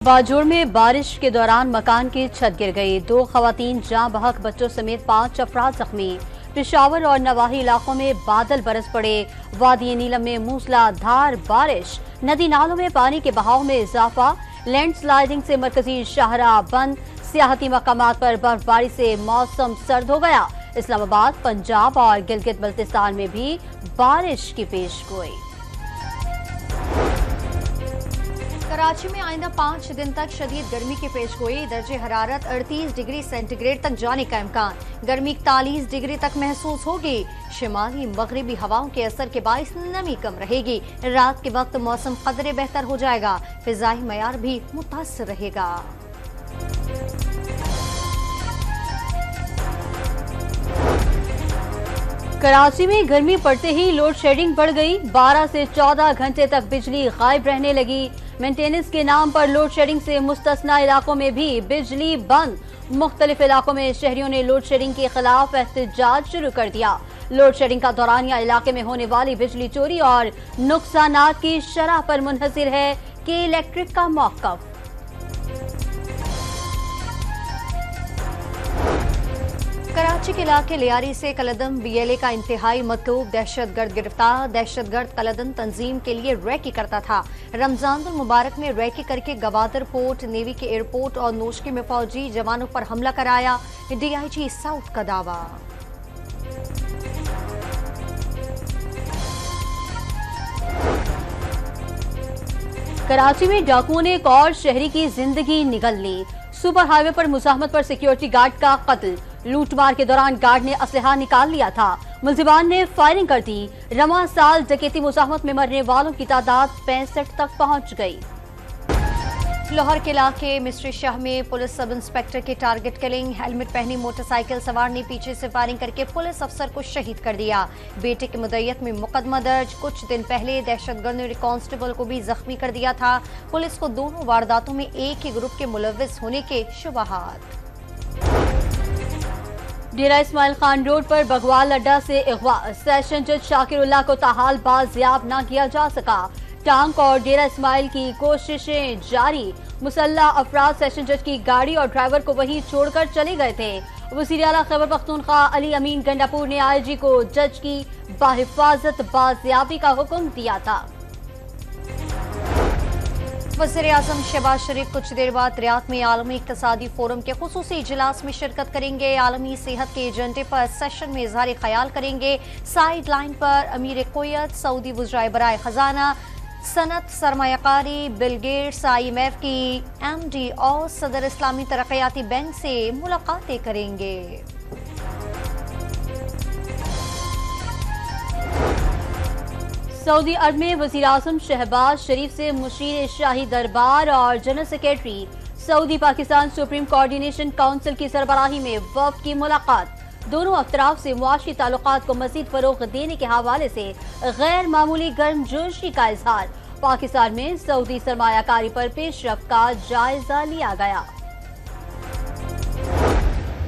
बाजोड़ में बारिश के दौरान मकान की छत गिर गई। 2 खवातीन जाँ बहक, बच्चों समेत 5 अफराद जख्मी। पेशावर और नवाही इलाकों में बादल बरस पड़े। वादी नीलम में मूसलाधार बारिश, नदी नालों में पानी के बहाव में इजाफा। लैंडस्लाइडिंग से मरकजी शाहराह बंद। सियाहती मकामात पर बर्फबारी से मौसम सर्द हो गया। इस्लामाबाद, पंजाब और गिलगित बल्तिस्तान में भी बारिश की पेशगोई। कराची में आइंदा 5 दिन तक शदीद गर्मी की पेशगोई। दर्जे हरारत 38 डिग्री सेंटीग्रेड तक जाने का इम्कान। गर्मी 41 डिग्री तक महसूस होगी। शिमाली मगरिबी हवाओं के असर के बाइस नमी कम रहेगी। रात के वक्त मौसम कदरे बेहतर हो जाएगा। फिजाई मयार भी मुतासर रहेगा। कराची में गर्मी पड़ते ही लोड शेडिंग बढ़ गई। 12 से 14 घंटे तक बिजली गायब रहने लगी। मेंटेनेंस के नाम पर लोड शेडिंग से मुस्तस्ना इलाकों में भी बिजली बंद। मुख्तलिफ इलाकों में शहरियों ने लोड शेडिंग के खिलाफ एहतजाज शुरू कर दिया। लोड शेडिंग का दौरानिया इलाके में होने वाली बिजली चोरी और नुकसानात की शरह पर मुनहसिर है कि इलेक्ट्रिक का मौक़िफ़। कराची के इलाके लियारी से कलदम BLA का इंतहाई मतलूब दहशतगर्द गिरफ्तार। दहशतगर्द कलदम तंजीम के लिए रैकी करता था। रमजान मुबारक में रैकी करके गवादर पोर्ट, नेवी के एयरपोर्ट और नोशकी में फौजी जवानों पर हमला कराया। DIG साउथ का दावा। कराची में डाकुओं ने एक और शहरी की जिंदगी निगल ली। सुपर हाईवे पर मुजाहमत पर सिक्योरिटी गार्ड का कत्ल। लूटमार के दौरान गार्ड ने असलहा निकाल लिया था। मुलजिमान ने फायरिंग कर दी। रवां साल डकैती मुजाहमत में मरने वालों की तादाद 65 तक पहुंच गई। लाहौर के इलाके मिस्ट्री शाह में पुलिस सब इंस्पेक्टर की टारगेट किलिंग। हेलमेट पहनी मोटरसाइकिल सवार ने पीछे से फायरिंग करके पुलिस अफसर को शहीद कर दिया। बेटे की मुद्दत में मुकदमा दर्ज। कुछ दिन पहले दहशतगर्द ने कांस्टेबल को भी जख्मी कर दिया था। पुलिस को दोनों वारदातों में एक ही ग्रुप के मुलव्विस होने के शुबहात। डेरा इस्माइल खान रोड पर बगवाल अड्डा से अगवा। सेशन जज शाकिरुल्लाह को ताहाल बाजियाब न किया जा सका। टांक और डेरा इस्माइल की कोशिशें जारी। मुसल्ला अफराद सेशन जज की गाड़ी और ड्राइवर को वहीं छोड़कर चले गए थे। वज़ीर आला खैबर पख्तूनख्वा अली अमीन गंडापुर ने IG को जज की बाहिफाजत बाजियाबी का हुक्म दिया था। वज़ीर-ए-आज़म शहबाज शरीफ कुछ देर बाद रियाद में आलमी इक़्तिसादी फोरम के खुसूसी इजलास में शिरकत करेंगे। आलमी सेहत के एजेंडे पर सेशन में इज़हार ख्याल करेंगे। साइड लाइन पर अमीर कुवैत, सऊदी वज़राए बराए खजाना, सनत, सरमायाकारी, बिल गेट्स, IMF की MD और सदर इस्लामी तरक्याती बैंक से मुलाकातें करेंगे। सऊदी अरब में वज़ीर-ए-आज़म शहबाज शरीफ से मुशीर शाही दरबार और general secretary Saudi Pakistan supreme coordination council की सरबराही में वफ़द की मुलाकात। दोनों अतराफ से मुआशी ताल्लुकात को मज़ीद फ़रोग़ देने के हवाले से गैर मामूली गर्मजोशी का इज़हार। पाकिस्तान में सऊदी सरमायाकारी पर पेशरफ़्त का जायजा लिया गया।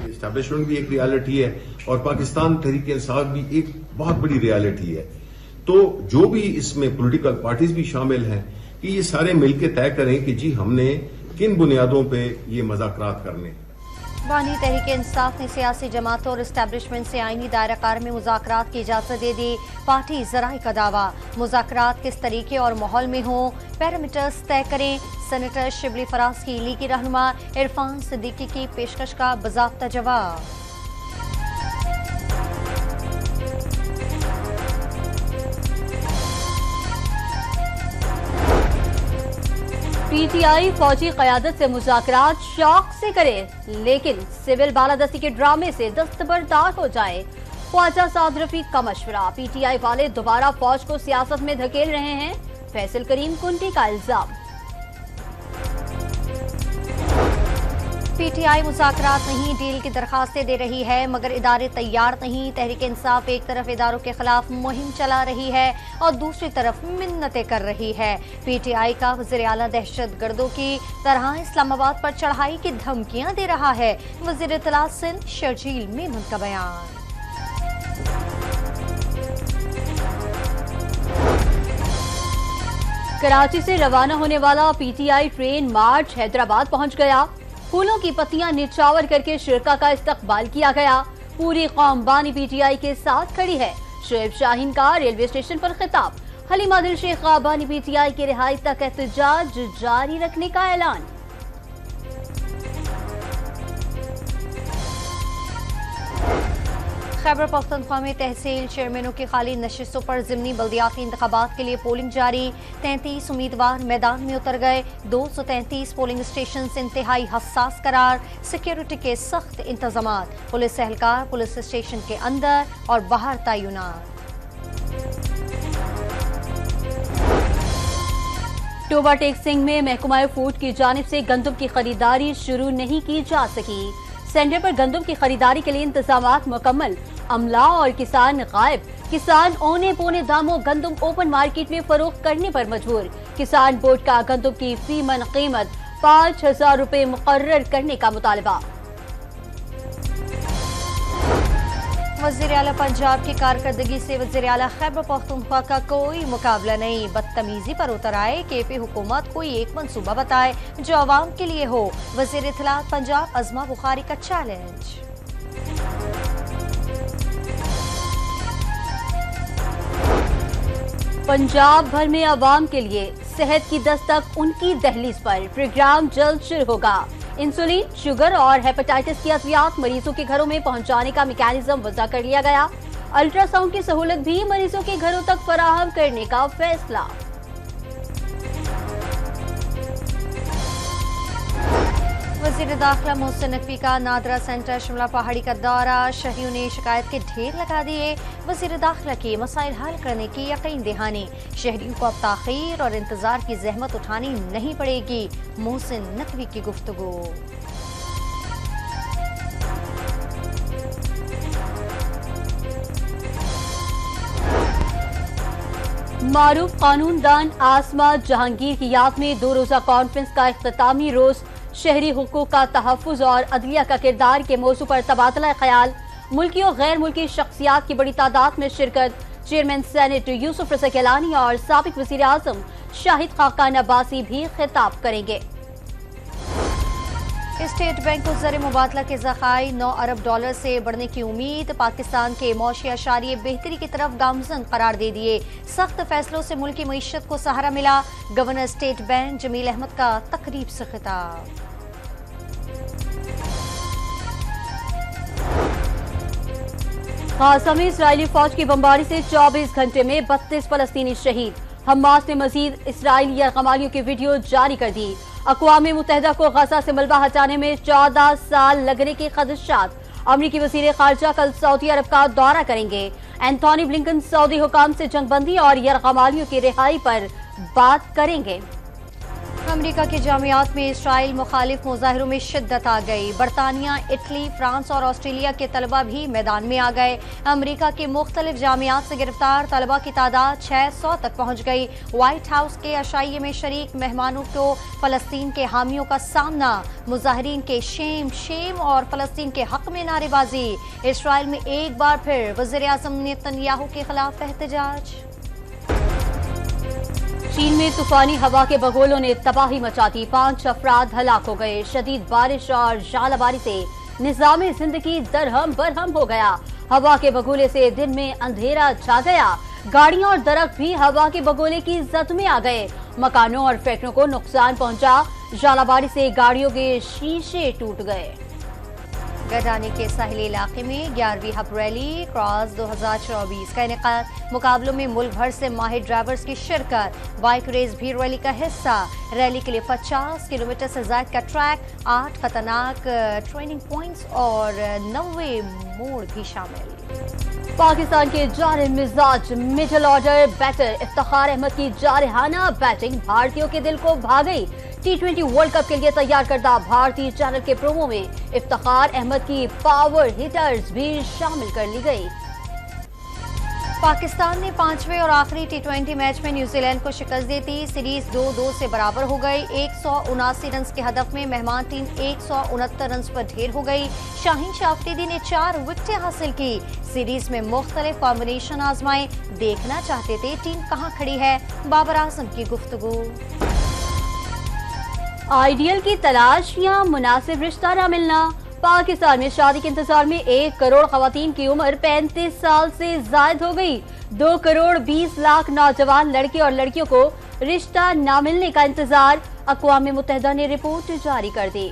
एस्टैब्लिशमेंट भी एक रियलिटी है और पाकिस्तान तहरीक-ए-इंसाफ भी एक बहुत बड़ी रियलिटी है। तो जो भी इसमें पॉलिटिकल पार्टीज भी शामिल हैं कि ये सारे मिलकर तय करें कि जी हमने किन बुनियादों पे ये मुज़ाकरात करने। बानी तहरीक-ए-इंसाफ ने सियासी जमातों और इस्टेब्लिशमेंट से आईनी दायरा में मुज़ाकरात की इजाज़त दे दी। पार्टी ज़राए का दावा। मुज़ाकरात किस तरीके और माहौल में हों, पैरामीटर्स तय करें। सेनेटर शिबली फराज की लीगी रहनुमा इरफान सिद्दीकी की पेशकश का बाज़ाब्ता जवाब। PTI फौजी क़यादत से मुज़ाकरात शौक से करे, लेकिन सिविल बालादस्ती के ड्रामे से दस्तबरदार हो जाए। ख्वाजा साद रफीक का मशवरा। PTI वाले दोबारा फौज को सियासत में धकेल रहे हैं। फैसल करीम कुंटी का इल्जाम। PTI मुज़ाकरात नहीं, डील की दरखास्तें दे रही है मगर इदारे तैयार नहीं। तहरीक इंसाफ एक तरफ इदारों के खिलाफ मुहिम चला रही है और दूसरी तरफ मिन्नतें कर रही है। PTI का वज़ीर आला दहशतगर्दों की तरह इस्लामाबाद पर चढ़ाई की धमकियां दे रहा है। वज़ीर इत्तला सिंध शर्जील मेमन का बयान। कराची से रवाना होने वाला पीटीआई ट्रेन मार्च हैदराबाद पहुंच गया। फूलों की पत्तियां निछावर करके शिरका का इस्तकबाल किया गया। पूरी कौम बानी पीटीआई के साथ खड़ी है। शोएब शाहीन का रेलवे स्टेशन पर खिताब। हलीमा दिल शेख बानी पीटीआई की रिहाई तक एहतजाज जारी रखने का ऐलान। खैबर पख्तूनख्वा में तहसील चेयरमैनों की खाली नशिस्तों पर ज़िमनी बल्दियाती इंतखाबात के लिए पोलिंग जारी। 33 उम्मीदवार मैदान में उतर गए। 233 पोलिंग स्टेशन इंतहाई हसास करार। सिक्योरिटी के सख्त इंतजामात। पुलिस एहलकार पुलिस स्टेशन के अंदर और बाहर तैनात। टोबा टेक सिंह में महकमा फूड की जानिब से गंदम की खरीदारी शुरू नहीं की जा सकी। सेंटर पर गंदम की खरीदारी के लिए इंतजामात मुकम्मल। अमला और किसान गायब। किसान औने पौने दामों गंदम ओपन मार्केट में फरोख्त करने पर मजबूर। किसान बोर्ड का गंदम की फी मन कीमत 5,000 रुपए मुकर्रर करने का मुतालबा। वज़ीर आला पंजाब की कारकर्दगी से वज़ीर आला खैबर पख्तूनख्वा का कोई मुकाबला नहीं। बदतमीजी पर उतर आए। केपी हुकूमत कोई एक मंसूबा बताए जो अवाम के लिए हो। वज़ीर इत्तलात पंजाब अज़मा बुखारी का चैलेंज। पंजाब भर में अवाम के लिए सेहत की दस्तक उनकी दहलीज पर। प्रोग्राम जल्द शुरू होगा। इंसुलिन, शुगर और हेपेटाइटिस की अद्वियात मरीजों के घरों में पहुंचाने का मैकेनिज्म वज़ा कर लिया गया। अल्ट्रासाउंड की सहूलत भी मरीजों के घरों तक फराहम करने का फैसला। वज़ीर दाखिला मोहसिन नकवी का नादरा सेंटर शिमला पहाड़ी का दौरा। शहरियों ने शिकायत के ढेर लगा दिए। वज़ीर दाखिला के मसाइल हल करने की यकीन दहानी। शहरियों को अब ताख़ीर और इंतजार की जहमत उठानी नहीं पड़ेगी। मोहसिन नकवी की गुफ्तगू। मारूफ कानूनदान आसमा जहांगीर की याद में 2 रोज़ा कॉन्फ्रेंस का इख्तितामी रोज। शहरी हुकूक का तहफ़्फ़ुज़ और अदलिया का किरदार के मौजू पर तबादला ख्याल। मुल्की और गैर मुल्की शख्सियात की बड़ी तादाद में शिरकत। चेयरमैन सेनेट यूसुफ रज़ा गिलानी और साबिक वज़ीर आज़म शाहिद खाकान अब्बासी भी खिताब करेंगे। स्टेट बैंक को ज़र मुबादला के ज़खायर 9 अरब डॉलर से बढ़ने की उम्मीद। पाकिस्तान के मौशी अशारिये बेहतरी की तरफ गामजन करार दे दिए। सख्त फैसलों से मुल्की मईशत को सहारा मिला। Governor State Bank Jamil Ahmed का तकरीब से खिताब। गाज़ा में इस्राएली फौज की बमबारी से 24 घंटे में 32 फलस्तीनी शहीद। हमास ने मजीद इस्राएली यरगमालियों की वीडियो जारी कर दी। अक़वाम मुत्तहिदा को गाज़ा से मलबा हटाने में 14 साल लगने के खदशात। अमरीकी वज़ीर ख़ारजा कल सऊदी अरब का दौरा करेंगे। एंथोनी ब्लिंकन सऊदी हुकाम से जंगबंदी और यरगमालियों की रिहाई पर बात करेंगे। अमेरिका के जामियात में इसराइल मुखालिफ मुजाहिरों में शिद्दत आ गई। बरतानिया, इटली, फ्रांस और ऑस्ट्रेलिया के तलबा भी मैदान में आ गए। अमेरिका के मुख्तलिफ जामियात से गिरफ्तार तलबा की तादाद 600 तक पहुंच गई। व्हाइट हाउस के अशाइये में शरीक मेहमानों को फलस्तीन के हामियों का सामना। मुजाहिरीन के शेम शेम और फलस्तीन के हक में नारेबाजी। इसराइल में एक बार फिर वज़ीर आज़म नेतन्याहू के खिलाफ एहतजाज। चीन में तूफानी हवा के बगोलों ने तबाही मचा दी। 5 अफराद हलाक हो गए। शदीद बारिश और झालाबारी से निज़ाम जिंदगी दरहम बरहम हो गया। हवा के बगोले से दिन में अंधेरा छा गया। गाड़ियां और दरख्त भी हवा के बगोले की जद में आ गए। मकानों और फैक्ट्रियों को नुकसान पहुंचा। झालाबारी से गाड़ियों के शीशे टूट गए। गडानी के साहिली इलाके में 11वीं हब रैली क्रॉस 2024 का इनेकाद। मुकाबलों में मुल्क भर से माहिर ड्राइवर्स की शिरकत। बाइक रेस भी रैली का हिस्सा। रैली के लिए 50 किलोमीटर से ज्यादा का ट्रैक, 8 खतरनाक ट्रेनिंग पॉइंट्स और 90 मोड़ भी शामिल। पाकिस्तान के जारिम मिजाज middle order batter Iftikhar Ahmed की जारहाना बैटिंग भारतीयों के दिल को भा गई। T20 वर्ल्ड कप के लिए तैयार करदा भारतीय चैनल के प्रोमो में इफ्तिखार अहमद की पावर हिटर्स भी शामिल कर ली गई। पाकिस्तान ने 5वें और आखिरी टी20 मैच में न्यूजीलैंड को शिकस्त दी थी। सीरीज 2-2 से बराबर हो गई। 179 रन के हदफ में मेहमान टीम 169 रन पर ढेर हो गई। शाहीन शाह अफरीदी ने 4 विकेटें हासिल की। सीरीज में मुख्तलिफ कॉम्बिनेशन आजमाए। देखना चाहते थे टीम कहां खड़ी है, बाबर आजम की गुफ्तगू। आइडियल की तलाश या मुनासिब रिश्ता न मिलना। पाकिस्तान में शादी के इंतजार में 1 करोड़ खवातीन की उम्र 35 साल से जायद हो गई। 2 करोड़ 20 लाख नौजवान लड़के और लड़कियों को रिश्ता न मिलने का इंतजार। अक़वाम मुत्तहिदा ने रिपोर्ट जारी कर दी।